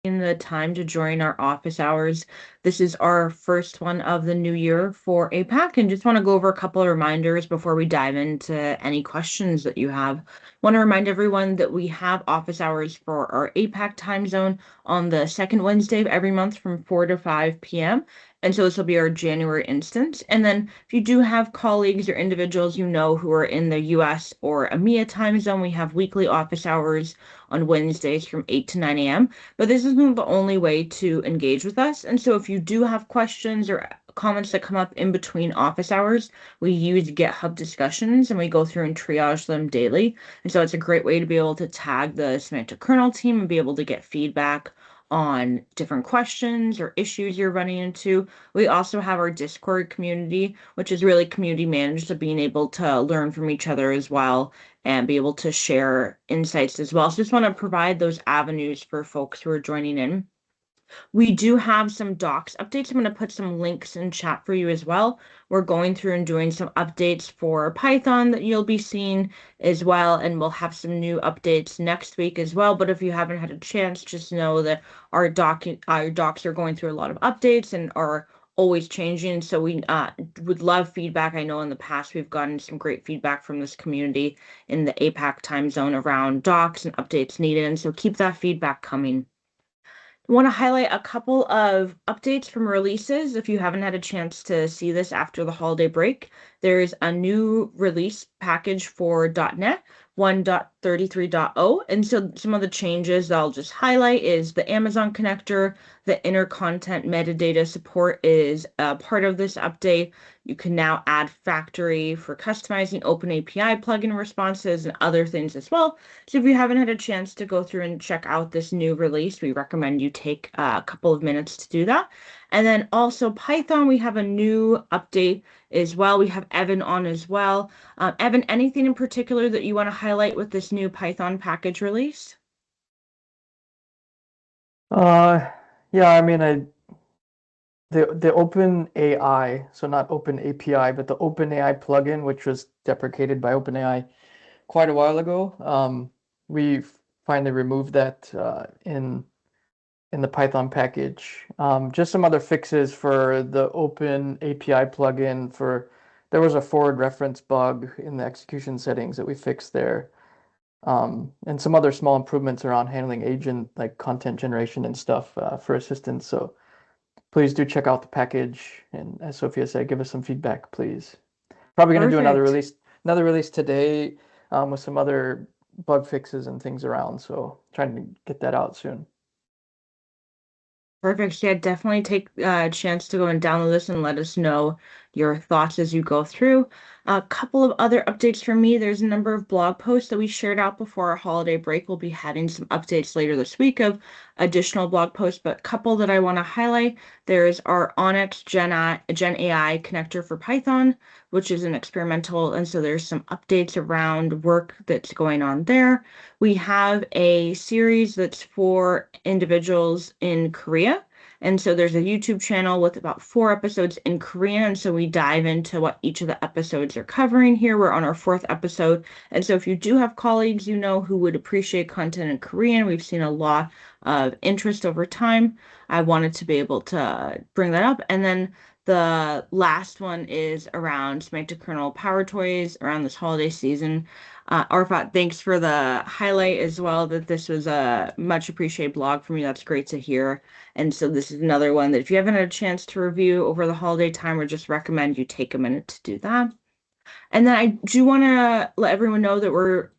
the time to join our office hours. This is our first one of the new year for APAC, and just want to go over a couple of reminders before we dive into any questions that you have. Want to remind everyone that we have office hours for our APAC time zone on the second Wednesday of every month from 4 to 5 p.m. And so this will be our January instance. And then if you do have colleagues or individuals you know who are in the US or EMEA time zone, we have weekly office hours on Wednesdays from 8 to 9 a.m. But this isn't the only way to engage with us. And so if you do have questions or comments that come up in between office hours, we use GitHub discussions and we go through and triage them daily. And so it's a great way to be able to tag the Semantic Kernel team and be able to get feedback on different questions or issues you're running into. We also have our Discord community, which is really community managed, so being able to learn from each other as well and be able to share insights as well. So just want to provide those avenues for folks who are joining in. We do have some docs updates. I'm going to put some links in chat for you as well. We're going through and doing some updates for Python that you'll be seeing as well, and we'll have some new updates next week as well. But if you haven't had a chance, just know that our docs are going through a lot of updates and are always changing. So we would love feedback. I know in the past we've gotten some great feedback from this community in the APAC time zone around docs and updates needed. And so keep that feedback coming. I want to highlight a couple of updates from releases. If you haven't had a chance to see this after the holiday break, there's a new release package for .NET 1.33.0. And so some of the changes that I'll just highlight is the Amazon connector, the inner content metadata support is a part of this update. You can now add factory for customizing OpenAPI plugin responses and other things as well. So if you haven't had a chance to go through and check out this new release, we recommend you take a couple of minutes to do that. And then also Python, we have a new update as well. We have Evan on as well. Evan, anything in particular that you want to highlight with this new Python package release? Yeah, I mean, the Open AI, so not Open API, but the Open AI plugin, which was deprecated by OpenAI quite a while ago. We finally removed that in the Python package. Just some other fixes for the Open API plugin for there was a forward reference bug in the execution settings that we fixed there. And some other small improvements around handling agent like content generation and stuff for assistance. So please do check out the package. And as Sophia said, give us some feedback, please. Probably going to do Perfect. another release today with some other bug fixes and things around. So trying to get that out soon. Perfect. Yeah, definitely take a chance to go and download this and let us know your thoughts as you go through. A couple of other updates for me. There's a number of blog posts that we shared out before our holiday break. We'll be having some updates later this week of additional blog posts, but a couple that I want to highlight. There's our Onyx Gen AI connector for Python, which is an experimental, and so there's some updates around work that's going on there. We have a series that's for individuals in Korea. And so there's a YouTube channel with about 4 episodes in Korean. And so we dive into what each of the episodes are covering here. We're on our 4th episode. And so if you do have colleagues you know who would appreciate content in Korean, we've seen a lot of interest over time. I wanted to be able to bring that up. And then the last one is around Semantic Kernel Power Toys around this holiday season. Arfat, thanks for the highlight as well, that this was a much appreciated blog for me. That's great to hear. And so this is another one that if you haven't had a chance to review over the holiday time, we just recommend you take a minute to do that. And then I do want to let everyone know that we're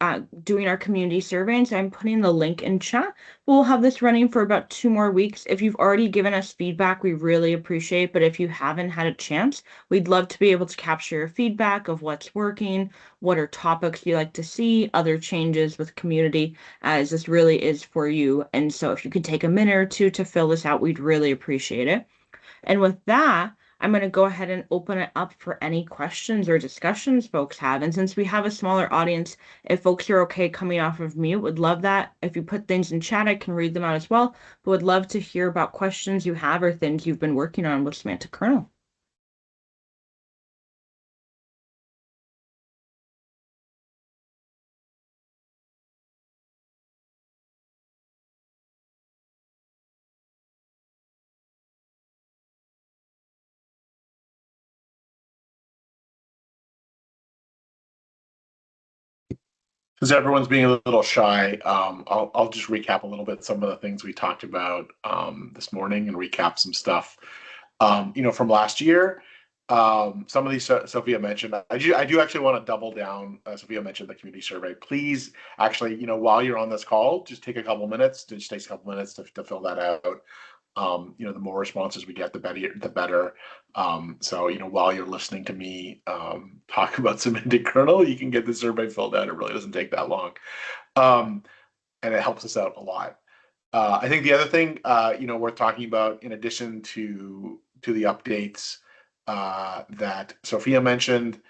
doing our community survey, and so I'm putting the link in chat. We'll have this running for about 2 more weeks. If you've already given us feedback, we really appreciate, but if you haven't had a chance, we'd love to be able to capture your feedback of what's working, what are topics you like to see, other changes with community, as this really is for you. And so if you could take a minute or two to fill this out, we'd really appreciate it. And with that, I'm going to go ahead and open it up for any questions or discussions folks have. And since we have a smaller audience, if folks are okay coming off of mute, would love that. If you put things in chat, I can read them out as well, but would love to hear about questions you have or things you've been working on with Semantic Kernel. Since everyone's being a little shy, I'll just recap a little bit some of the things we talked about this morning and recap some stuff, from last year. Some of these Sophia mentioned. I do actually want to double down. Sophia mentioned the community survey. Please, actually, while you're on this call, just take a couple minutes. Just takes a couple minutes to fill that out. The more responses we get, the better. The better. So, while you're listening to me talk about Semantic Kernel, you can get the survey filled out. It really doesn't take that long, and it helps us out a lot. I think the other thing, worth talking about, in addition to the updates that Sophia mentioned,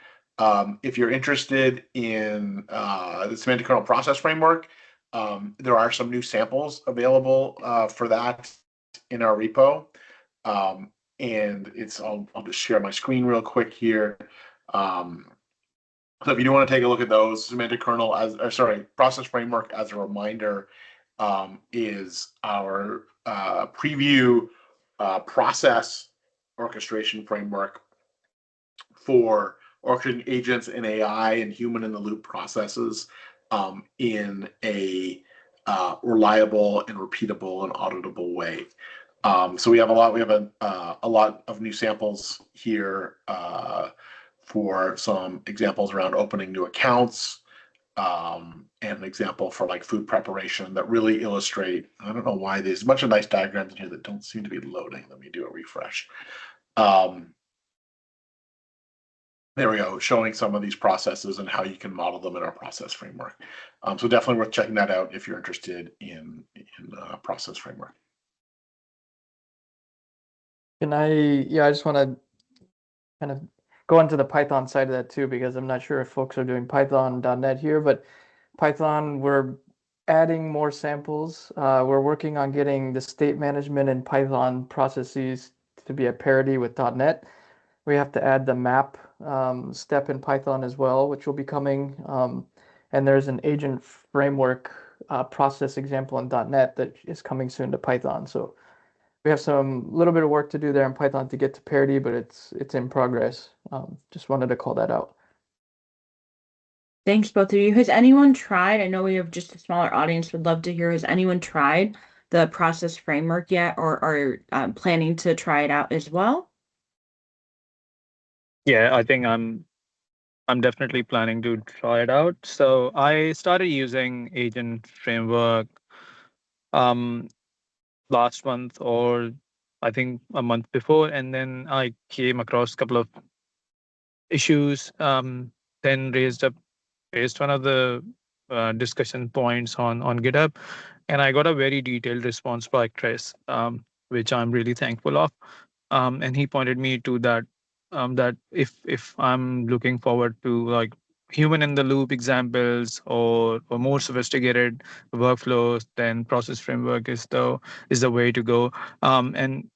if you're interested in the Semantic Kernel process framework, there are some new samples available for that in our repo. And I'll just share my screen real quick here. So if you do want to take a look at those, Semantic Kernel process framework, as a reminder, is our preview process orchestration framework for orchestrating agents in AI and human in the loop processes in a reliable and repeatable and auditable way. So we have a lot. We have a lot of new samples here for some examples around opening new accounts, and an example for like food preparation that really illustrate. I don't know why there's a bunch of nice diagrams in here that don't seem to be loading. Let me do a refresh. There we go, showing some of these processes and how you can model them in our process framework. So definitely worth checking that out if you're interested in process framework. I just want to kind of go into the Python side of that too, because I'm not sure if folks are doing Python.NET here, but Python, we're adding more samples. We're working on getting the state management and Python processes to be at parity with .NET. We have to add the map step in Python as well, which will be coming. And there's an agent framework process example in .NET that is coming soon to Python. So we have some little bit of work to do there in Python to get to parity, but it's in progress. Just wanted to call that out. Thanks, both of you. Has anyone tried? I know we have just a smaller audience. Would love to hear. Has anyone tried the process framework yet, or are planning to try it out as well? Yeah, I think I'm definitely planning to try it out. So I started using agent framework last month, or I think a month before, and then I came across a couple of issues, then raised one of the discussion points on GitHub, and I got a very detailed response by Chris, which I'm really thankful of. And he pointed me to that if I'm looking forward to like human in the loop examples or more sophisticated workflows, then process framework is the way to go. And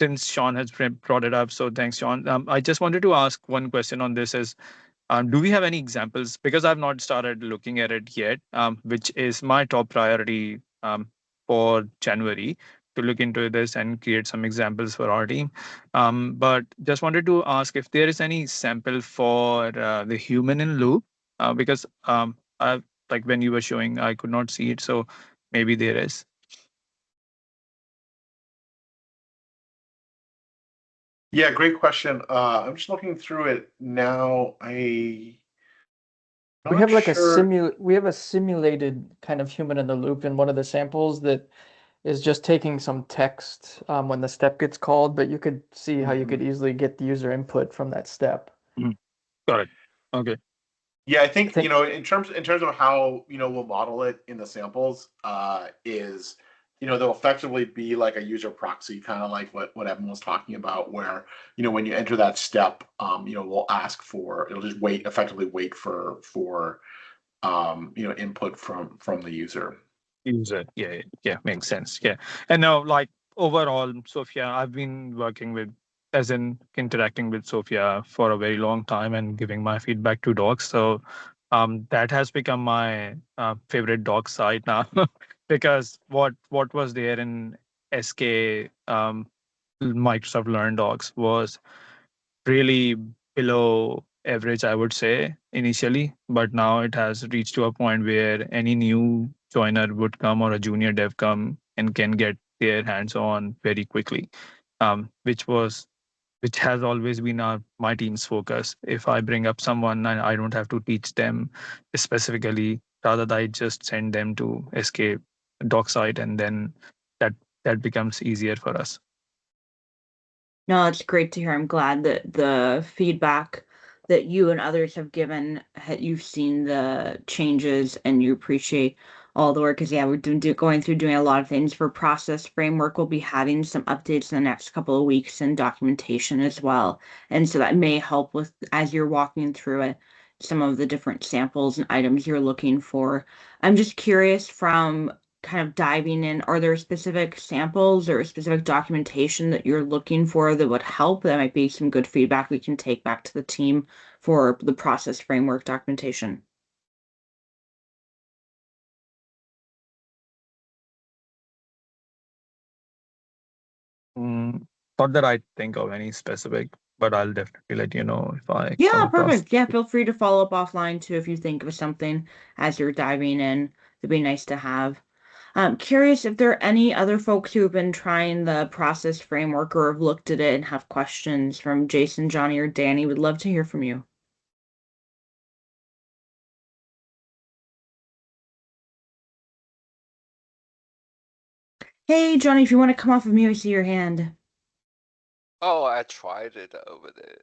since Sean has brought it up, so thanks, Sean. I just wanted to ask one question on this: is do we have any examples? Because I've not started looking at it yet, which is my top priority for January, to look into this and create some examples for our team. But just wanted to ask if there is any sample for the human in loop, because like when you were showing, I could not see it. So maybe there is. Yeah, great question. I'm just looking through it now. We have like we have a simulated kind of human in the loop in one of the samples that is just taking some text when the step gets called, but you could see how you could easily get the user input from that step. Got it. Okay. Yeah, I think in terms of how we'll model it in the samples, is they'll effectively be like a user proxy, kind of like what Evan was talking about, where when you enter that step, we'll ask for, it'll just effectively wait for input from the user. User, yeah, makes sense. Yeah, and now like overall, Sophia, I've been working with, as in interacting with Sophia for a very long time and giving my feedback to docs. So that has become my favorite doc site now, because what was there in SK Microsoft Learn docs was really below average, I would say, initially, but now it has reached to a point where any new joiner would come or a junior dev come and can get their hands on very quickly, which has always been my team's focus. If I bring up someone and I don't have to teach them specifically, rather than I just send them to escape doc site, and then that that becomes easier for us. No, it's great to hear. I'm glad that the feedback that you and others have given, you've seen the changes and you appreciate all the work. Because yeah, we're going through doing a lot of things for process framework. We'll be having some updates in the next couple of weeks and documentation as well. And so that may help with as you're walking through it, some of the different samples and items you're looking for. I'm just curious from kind of diving in, are there specific samples or specific documentation that you're looking for that would help? That might be some good feedback we can take back to the team for the process framework documentation. Not that I think of any specific, but I'll definitely let you know if I come Yeah, across. perfect. Yeah, feel free to follow up offline too if you think of something as you're diving in. It'd be nice to have. I'm curious if there are any other folks who have been trying the process framework or have looked at it and have questions from Jason, Johnny, or Danny. Would love to hear from you. Hey, Johnny, if you want to come off of mute, I see your hand. Oh, I tried it over the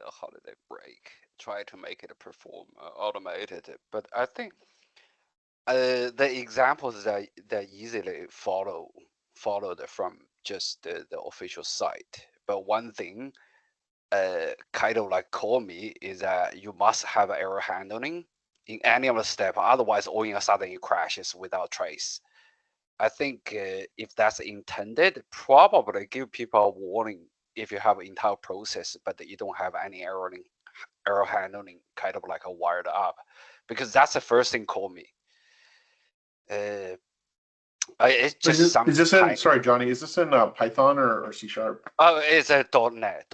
holiday break. Try to make it perform automated, but I think the examples that easily followed from just the official site. But one thing kind of like call me is that you must have error handling in any of the step, otherwise all of a sudden it crashes without trace. I think if that's intended, probably give people a warning if you have entire process, but you don't have any error handling kind of like a wired up, because that's the first thing call me. It's just is this in, sorry, Johnny, is this in Python or C#? Oh, it's a .NET.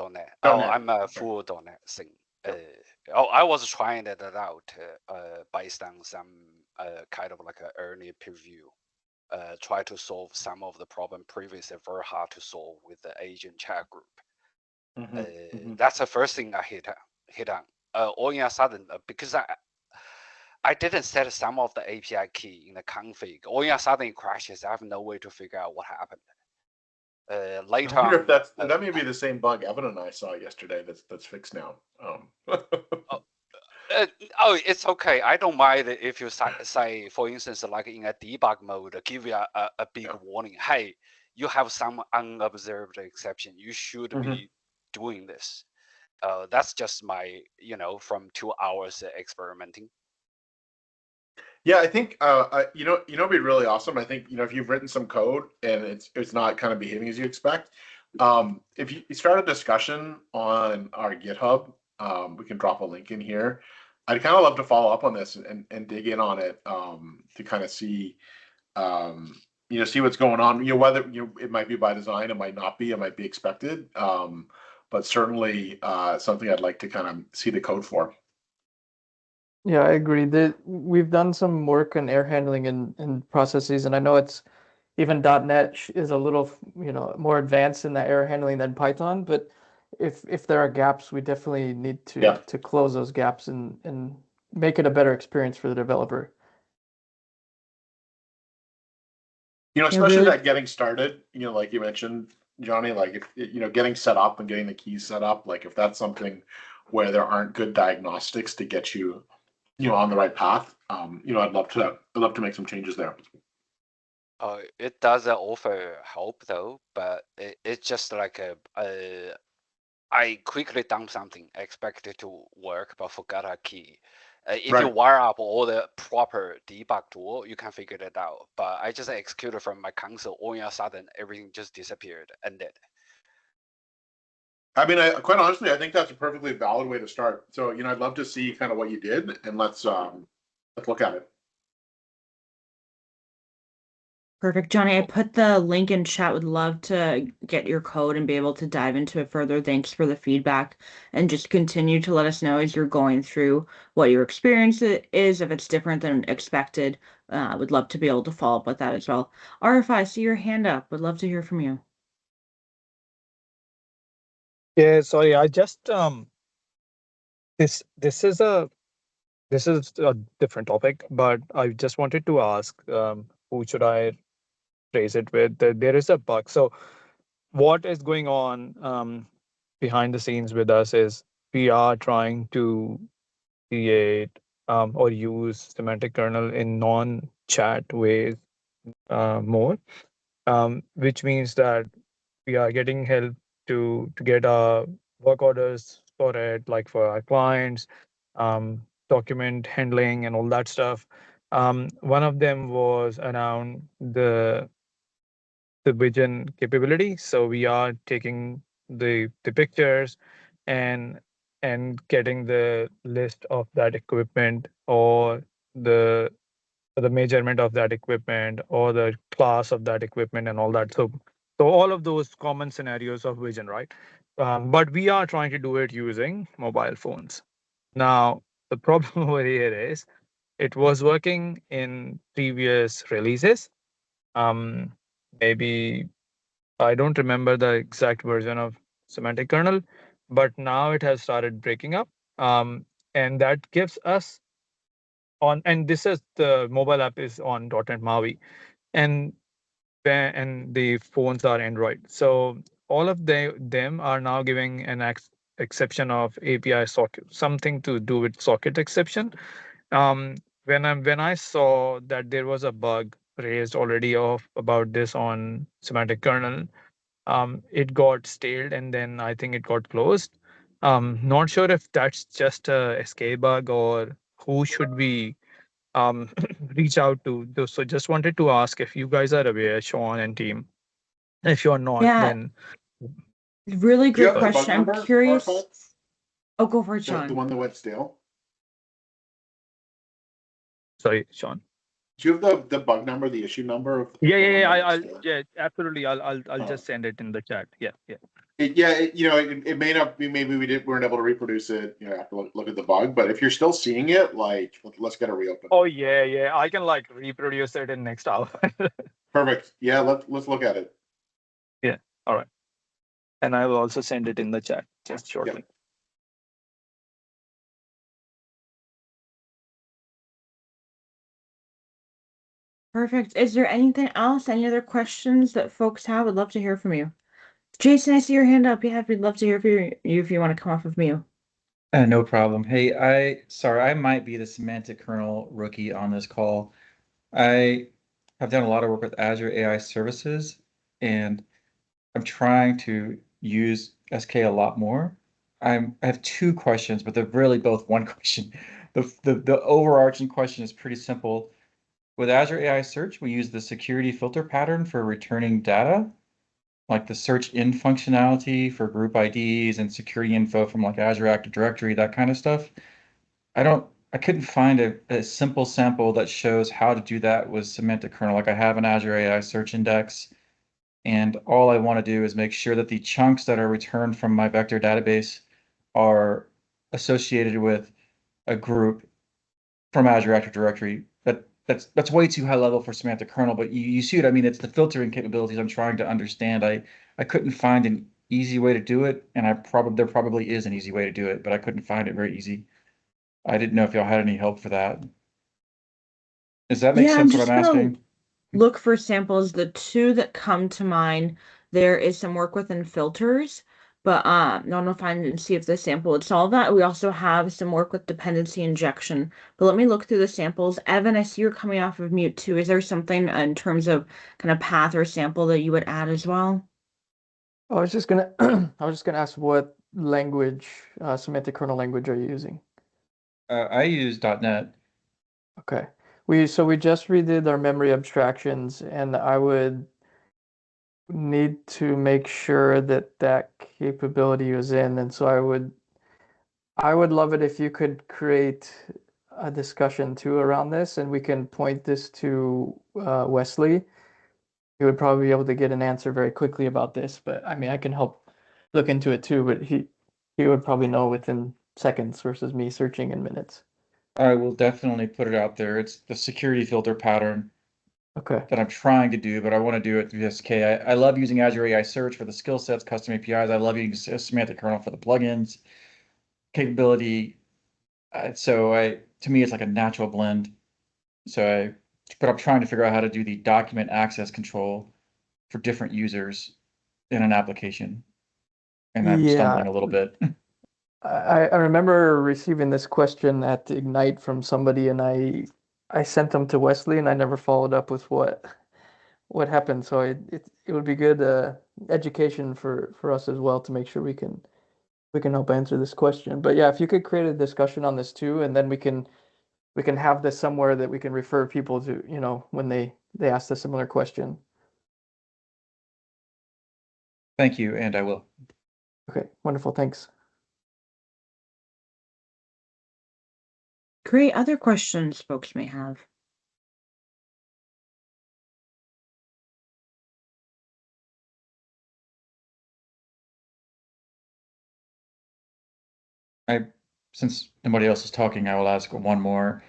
Oh, I'm a full .NET thing. I was trying it out based on some kind of like an early preview. Try to solve some of the problem previously very hard to solve with the agent chat group. That's the first thing I hit on. All in a sudden, because I didn't set some of the API key in the config. All in a sudden it crashes. I have no way to figure out what happened. Later I wonder on, if that may be the same bug Evan and I saw yesterday. That's fixed now. Oh, it's okay. I don't mind if you say, for instance, like in a debug mode, give you a big warning. Hey, you have some unobserved exception. You should be doing this. That's just my, from 2 hours experimenting. Yeah, I think it'd be really awesome. I think if you've written some code and it's not kind of behaving as you expect, if you start a discussion on our GitHub, we can drop a link in here. I'd kind of love to follow up on this and dig in on it to kind of see see what's going on. Whether it might be by design, it might not be, it might be expected, but certainly something I'd like to kind of see the code for. Yeah, I agree. We've done some work on error handling in processes, and I know it's even .NET is a little, more advanced in that error handling than Python. But if there are gaps, we definitely need to close those gaps and make it a better experience for the developer. Especially that getting started, like you mentioned, Johnny, like if getting set up and getting the keys set up, like if that's something where there aren't good diagnostics to get you on the right path, I'd love to make some changes there. It does offer help though, but it's just like I quickly done something, expected to work, but forgot a key. If you wire up all the proper debug tool, you can figure it out. But I just executed from my console, all of a sudden everything just disappeared, ended. I mean, quite honestly, I think that's a perfectly valid way to start. So, I'd love to see kind of what you did, and let's look at it. Perfect. Johnny, I put the link in chat. Would love to get your code and be able to dive into it further. Thanks for the feedback. And just continue to let us know as you're going through what your experience is. If it's different than expected, would love to be able to follow up with that as well. RFI, see your hand up. Would love to hear from you. Yeah, sorry, I just this is a different topic, but I just wanted to ask who should I raise it with? There is a bug. So what is going on behind the scenes with us is we are trying to create or use semantic kernel in non-chat ways more, which means that we are getting help to get our work orders for it, like for our clients, document handling and all that stuff. One of them was around the vision capability. So we are taking the pictures and getting the list of that equipment or the measurement of that equipment or the class of that equipment and all that. So all of those common scenarios of vision, right? But we are trying to do it using mobile phones. Now, the problem over here is it was working in previous releases. Um, Maybe I don't remember the exact version of semantic kernel, but now it has started breaking up. And that gives us on, and this is the mobile app is on .NET MAUI, and and the phones are Android. So all of them are now giving an exception of API socket, something to do with socket exception. When I saw that there was a bug raised already of about this on semantic kernel, it got stalled and then I think it got closed. Not sure if that's just a escape bug or who should we reach out to. So just wanted to ask if you guys are aware, Sean and team. If you're not, Yeah, then really Do you great have the bug question. I'm number, curious. Arfad? Oh, go for it, The Sean. one that went stale? sorry, Sean. Do you have the bug number, the issue number of Yeah, the yeah, one yeah. that went I'll stale? yeah, absolutely. I'll Oh. just send it in the chat. Yeah, yeah. It may not be, maybe weren't able to reproduce it, after look at the bug, but if you're still seeing it, like, let's get it reopened. Oh yeah, yeah. I can like reproduce it in next hour. Perfect. Yeah, let's look at it. Yeah. All right. And I will also send it in the chat just shortly. Perfect. Is there anything else? Any other questions that folks have? Would love to hear from you. Jason, I see your hand up. Yeah, we'd love to hear from you if you want to come off of mute. No problem. Hey, sorry, I might be the semantic kernel rookie on this call. I have done a lot of work with Azure AI services, and I'm trying to use SK a lot more. I have two questions, but they're really both one question. The overarching question is pretty simple. With Azure AI Search, we use the security filter pattern for returning data, like the search in functionality for group IDs and security info from like Azure Active Directory, that kind of stuff. I couldn't find a simple sample that shows how to do that with semantic kernel. Like I have an Azure AI search index, and all I want to do is make sure that the chunks that are returned from my vector database are associated with a group from Azure Active Directory. That's way too high level for semantic kernel, but you see what I mean? It's the filtering capabilities I'm trying to understand. I couldn't find an easy way to do it, and there probably is an easy way to do it, but I couldn't find it very easy. I didn't know if y'all had any help for that. Does that make Yeah, I'm sense what just I'm gonna asking? look for samples. The two that come to mind, there is some work within filters, but no, I'm gonna find and see if the sample would solve that. We also have some work with dependency injection, but let me look through the samples. Evan, I see you're coming off of mute too. Is there something in terms of kind of path or sample that you would add as well? I was just gonna I was just gonna ask what language, semantic kernel language are you using? I use .NET. Okay. We just redid our memory abstractions, and I would need to make sure that that capability was in, and so I would love it if you could create a discussion too around this, and we can point this to Wesley, he would probably be able to get an answer very quickly about this. But I mean, I can help look into it too, but he would probably know within seconds versus me searching in minutes. I will definitely put it out there. It's the security filter pattern Okay. that I'm trying to do, but I want to do it through SK. I love using Azure AI Search for the skill sets, custom APIs. I love using Semantic Kernel for the plugins capability. To me, it's like a natural blend. But I'm trying to figure out how to do the document access control for different users in an application, and I'm Yeah, stumbling a little bit. I remember receiving this question at Ignite from somebody, and I sent them to Wesley, and I never followed up with what happened. So it would be good education for us as well to make sure we can help answer this question. But yeah, if you could create a discussion on this too, and then we can have this somewhere that we can refer people to, you know, when they ask a similar question. Thank you, and I will. Okay, wonderful, thanks. Great. Other questions folks may have? Since nobody else is talking, I will ask one more.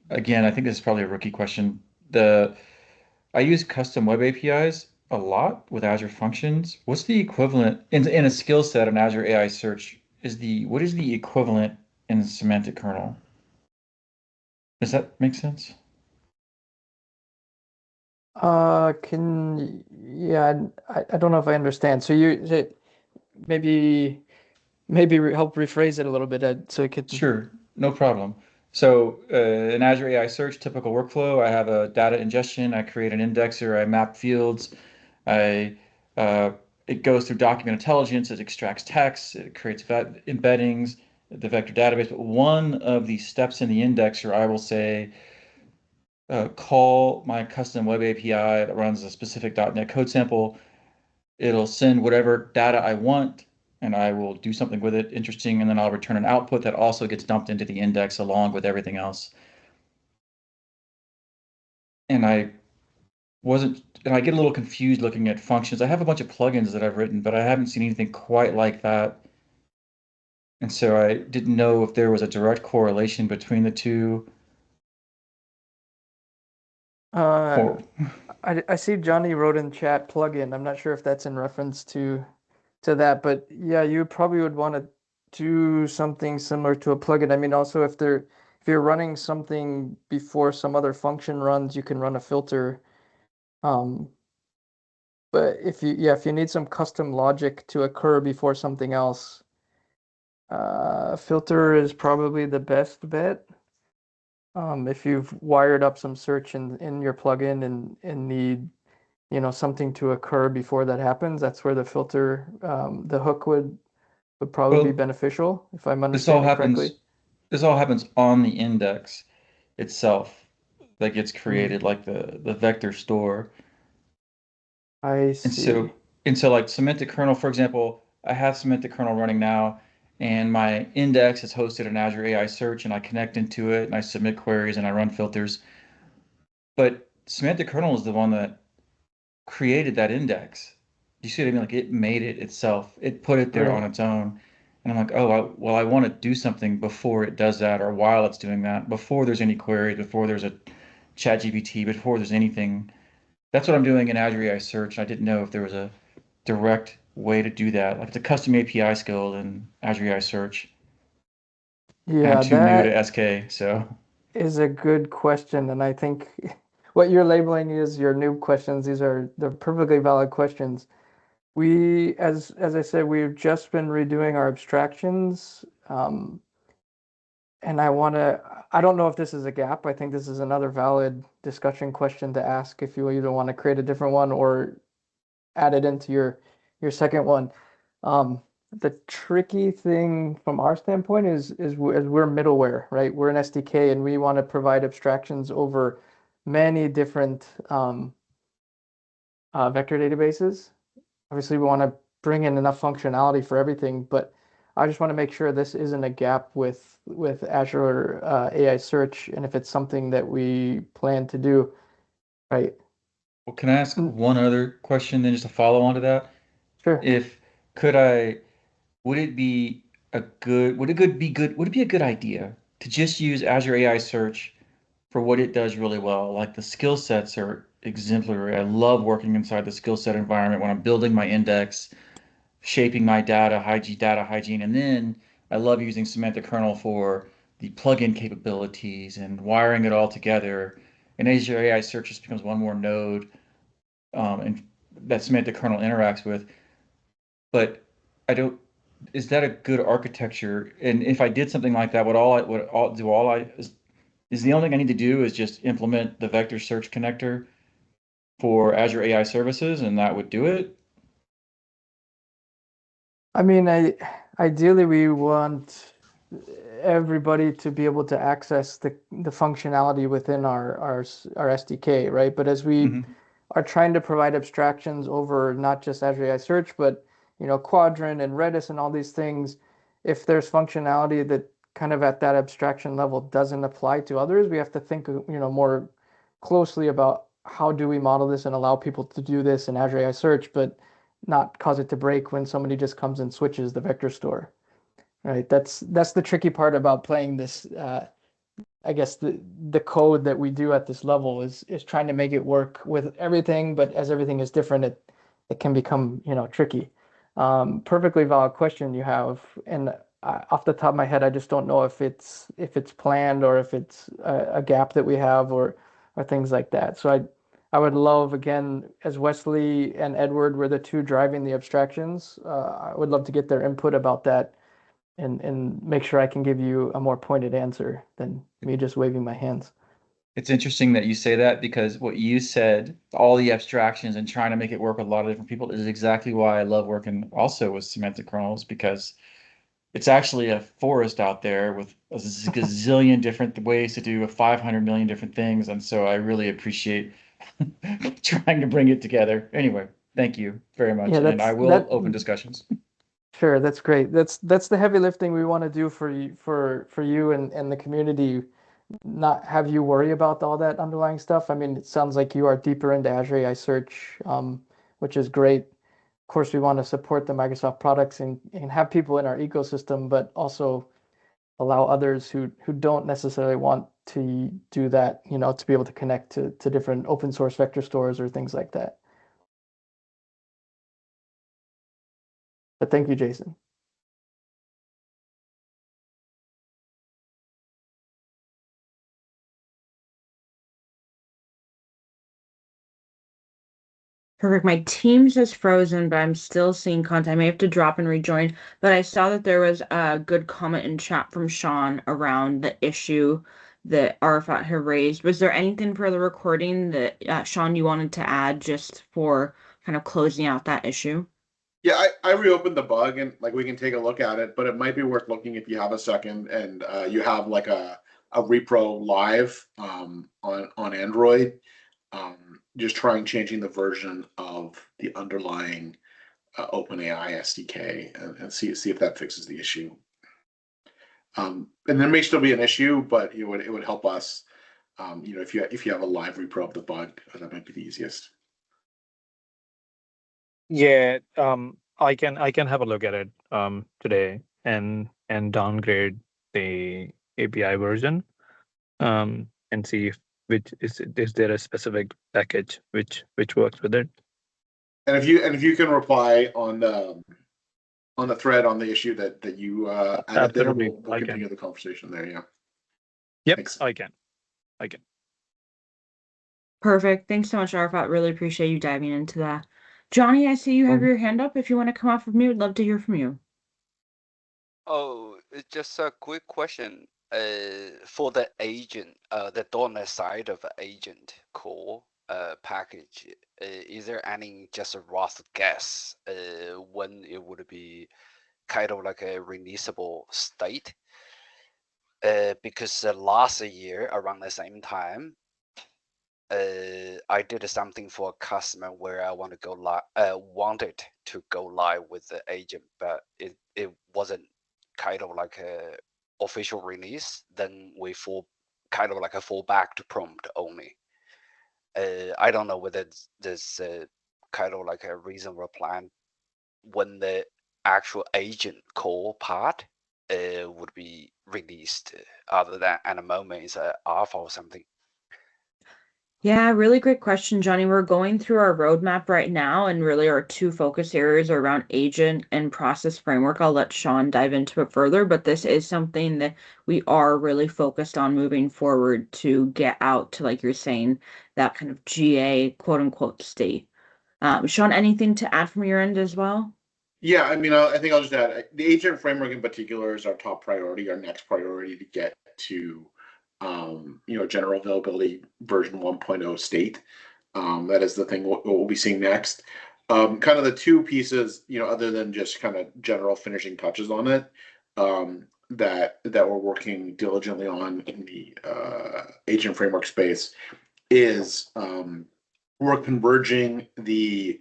Again, I think this is probably a rookie question. I use custom web APIs a lot with Azure Functions. What's the equivalent in a skill set in Azure AI Search? What is the equivalent in Semantic Kernel? Does that make sense? Yeah, I don't know if I understand. So maybe help rephrase it a little bit so it could. Sure, no problem. So in Azure AI Search, typical workflow, I have a data ingestion, I create an indexer, I map fields, I it goes through document intelligence, it extracts text, it creates embeddings, the vector database. But one of the steps in the indexer, I will say, call my custom web API that runs a specific .NET code sample. It'll send whatever data I want, and I will do something with it interesting, and then I'll return an output that also gets dumped into the index along with everything else. And I get a little confused looking at functions. I have a bunch of plugins that I've written, but I haven't seen anything quite like that. And so I didn't know if there was a direct correlation between the two. Uh, Or I see Johnny wrote in chat plugin. I'm not sure if that's in reference to that, but yeah, you probably would want to do something similar to a plugin. I mean, also if you're running something before some other function runs, you can run a filter. Um, but if you need some custom logic to occur before something else, filter is probably the best bet. If you've wired up some search in your plugin and need, you know, something to occur before that happens, that's where the filter, the hook would probably be well, beneficial, if I'm this all understanding correctly. happens this all happens on the index itself that gets Hmm, created, like the vector store. I And see. so, and so like Semantic Kernel, for example, I have Semantic Kernel running now, and my index is hosted in Azure AI Search, and I connect into it, and I submit queries, and I run filters. But Semantic Kernel is the one that created that index. You see what I mean? Like it made it itself. It put it there on Right. its own. And I'm like, oh, well, I want to do something before it does that, or while it's doing that, before there's any queries, before there's a chat GPT, before there's anything. That's what I'm doing in Azure AI Search. I didn't know if there was a direct way to do that. Like it's a custom API skill in Azure AI Search, and I'm Yeah, too new to that SK, so is a good question, and I think what you're labeling is your noob questions. They're perfectly valid questions. As I said, we've just been redoing our abstractions, and I don't know if this is a gap. I think this is another valid discussion question to ask if you either want to create a different one or add it into your second one. Um, the tricky thing from our standpoint is we're middleware, right? We're an SDK and we want to provide abstractions over many different vector databases. Obviously, we want to bring in enough functionality for everything, but I just want to make sure this isn't a gap with Azure AI Search, and if it's something that we plan to do, right? Well, can I ask one other question then, just to follow on to that? Sure. Would it be would it be a good idea to just use Azure AI Search for what it does really well? Like the skill sets are exemplary. I love working inside the skill set environment when I'm building my index, shaping my data hygiene, and then I love using Semantic Kernel for the plugin capabilities and wiring it all together. And Azure AI Search just becomes one more node, and that Semantic Kernel interacts with. But I don't. Is that a good architecture? And if I did something like that, is the only thing I need to do is just implement the vector search connector for Azure AI services, and that would do it? I mean, ideally we want everybody to be able to access the functionality within our SDK, right? But as we Mhm. are trying to provide abstractions over not just Azure AI Search, but Quadrant and Redis and all these things, if there's functionality that kind of at that abstraction level doesn't apply to others, we have to think more closely about how do we model this and allow people to do this in Azure AI Search, but not cause it to break when somebody just comes and switches the vector store. Right. That's the tricky part about playing this. I guess the code that we do at this level is trying to make it work with everything, but as everything is different, it can become tricky. Perfectly valid question you have, and off the top of my head, I just don't know if it's planned or if it's a gap that we have or things like that. So I would love, again, as Wesley and Edward were the two driving the abstractions, I would love to get their input about that and make sure I can give you a more pointed answer than me just waving my hands. It's interesting that you say that because what you said, all the abstractions and trying to make it work with a lot of different people, is exactly why I love working also with semantic kernels, because it's actually a forest out there with a gazillion different ways to do 500 million different things. And so I really appreciate trying to bring it together. Anyway, thank you very much. Yeah, And I that's will that. open discussions. Sure, that's great. That's the heavy lifting we want to do for you for you and the community. Not have you worry about all that underlying stuff. I mean, it sounds like you are deeper into Azure AI Search, which is great. Of course, we want to support the Microsoft products and have people in our ecosystem, but also allow others who don't necessarily want to do that, to be able to connect to different open source vector stores or things like that. But thank you, Jason. Perfect. My Teams is frozen, but I'm still seeing content. I may have to drop and rejoin, but I saw that there was a good comment in chat from Sean around the issue that Arafat had raised. Was there anything for the recording that, Sean, you wanted to add just for kind of closing out that issue? Yeah, I reopened the bug and like we can take a look at it, but it might be worth looking if you have a second and you have like a repro live on Android. Just trying changing the version of the underlying OpenAI SDK and see if that fixes the issue. And there may still be an issue, but it would help us. If you have a live repro of the bug, that might be the easiest. Yeah, I can have a look at it today and downgrade the API version and see if is there a specific package which works with it. And if you can reply on the thread on the issue that you added there, Absolutely, we'll I continue can. the conversation there. Yeah. Yep, Thanks. I can. Perfect. Thanks so much, Arafat. Really appreciate you diving into that. Johnny, I see you have your hand up. If you want to come off of mute, I'd love to hear from you. Oh, it's just a quick question. For the agent, the .NET side of agent core package, is there any just a rough guess when it would be kind of like a releasable state? Because last year around the same time, I did something for a customer where I want to go live, wanted to go live with the agent, but it wasn't kind of like a official release. Then we fall kind of like a fallback to prompt only. I don't know whether there's kind of like a reasonable plan when the actual agent core part would be released, other than at the moment it's alpha or something. Yeah, really great question, Johnny. We're going through our roadmap right now, and really our two focus areas are around agent and process framework. I'll let Sean dive into it further, but this is something that we are really focused on moving forward to get out to, like you're saying, that kind of GA quote unquote state. Sean, anything to add from your end as well? Yeah, I mean, I think I'll just add the agent framework in particular is our top priority, our next priority to get to, general availability version 1.0 state. That is the thing we'll be seeing next. Kind of the two pieces, other than just kind of general finishing touches on it, that we're working diligently on in the agent framework space is we're converging the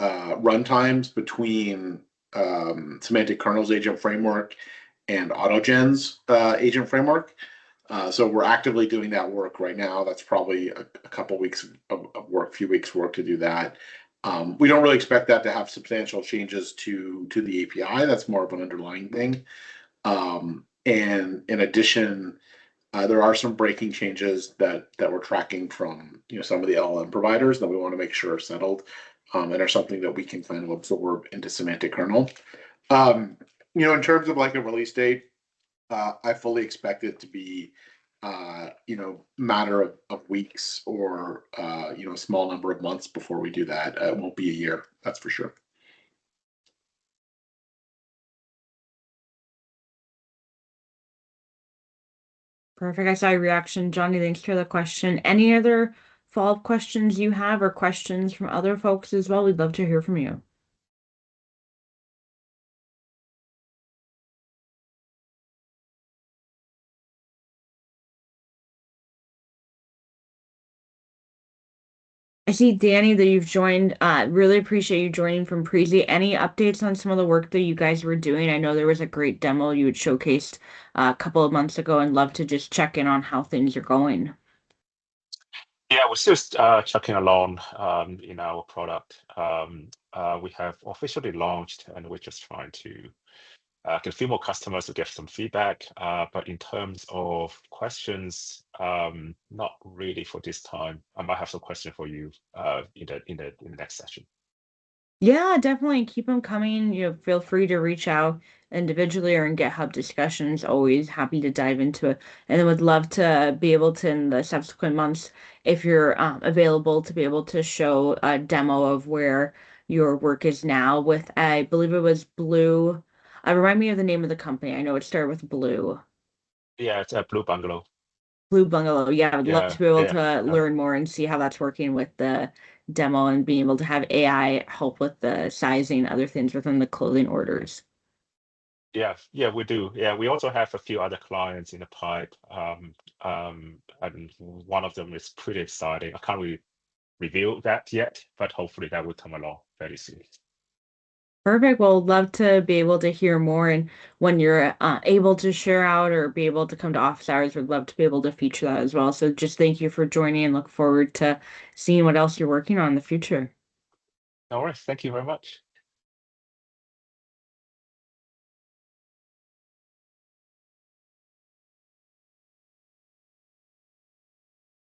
runtimes between Semantic Kernel's agent framework and AutoGen's agent framework. So we're actively doing that work right now. That's probably a couple weeks of work, few weeks work to do that. We don't really expect that to have substantial changes to the API. That's more of an underlying thing. And in addition, there are some breaking changes that we're tracking from some of the LLM providers that we want to make sure are settled, and are something that we can kind of absorb into Semantic Kernel. In terms of like a release date, I fully expect it to be matter of weeks or a small number of months before we do that. It won't be a year, that's for sure. Perfect. I saw your reaction, Johnny. Thanks for the question. Any other follow-up questions you have or questions from other folks as well? We'd love to hear from you. I see, Danny, that you've joined. Really appreciate you joining from Prezi. Any updates on some of the work that you guys were doing? I know there was a great demo you had showcased a couple of months ago, and love to just check in on how things are going. Yeah, we're still chugging along in our product. We have officially launched, and we're just trying to get a few more customers to get some feedback. But in terms of questions, not really for this time. I might have some questions for you in the next session. Yeah, definitely keep them coming. Feel free to reach out individually or in GitHub discussions. Always happy to dive into it. And then would love to be able to, in the subsequent months, if you're available, to be able to show a demo of where your work is now with, I believe it was Blue. Remind me of the name of the company. I know it started with Blue. Yeah, it's a Blue Bungalow. Blue Bungalow. Yeah, I would love Yeah, to be able yeah, to learn more and see how that's working with the demo and being able to have AI help with the sizing, other things within the clothing orders. yeah, we do. Yeah, we also have a few other clients in the pipe. And one of them is pretty exciting. I can't really reveal that yet, but hopefully that will come along very soon. Perfect. Well, love to be able to hear more. And when you're able to share out or be able to come to office hours, we'd love to be able to feature that as well. So just thank you for joining and look forward to seeing what else you're working on in the future. All right, thank you very much.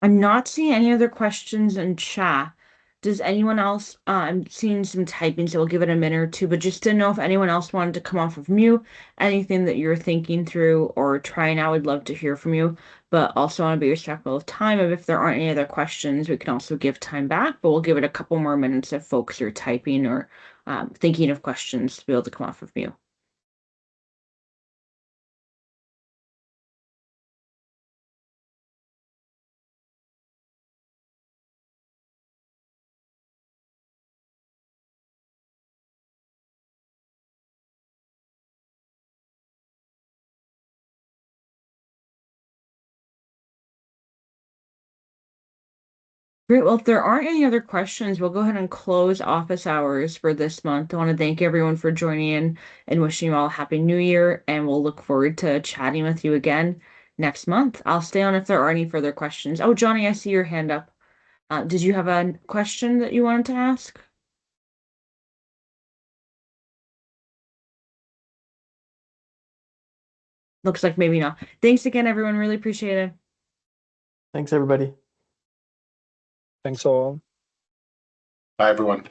I'm not seeing any other questions in chat. Does anyone else, I'm seeing some typing, so we'll give it a minute or two, but just to know if anyone else wanted to come off of mute, anything that you're thinking through or trying out, would love to hear from you, but also want to be respectful of time. If there aren't any other questions, we can also give time back, but we'll give it a couple more minutes if folks are typing or thinking of questions to be able to come off of mute. Great. Well, if there aren't any other questions, we'll go ahead and close office hours for this month. I want to thank everyone for joining in and wishing you all a happy new year, and we'll look forward to chatting with you again next month. I'll stay on if there are any further questions. Oh, Johnny, I see your hand up. Did you have a question that you wanted to ask? Looks like maybe not. Thanks again, everyone. Really appreciate it. Thanks, everybody. Thanks all. Bye, everyone.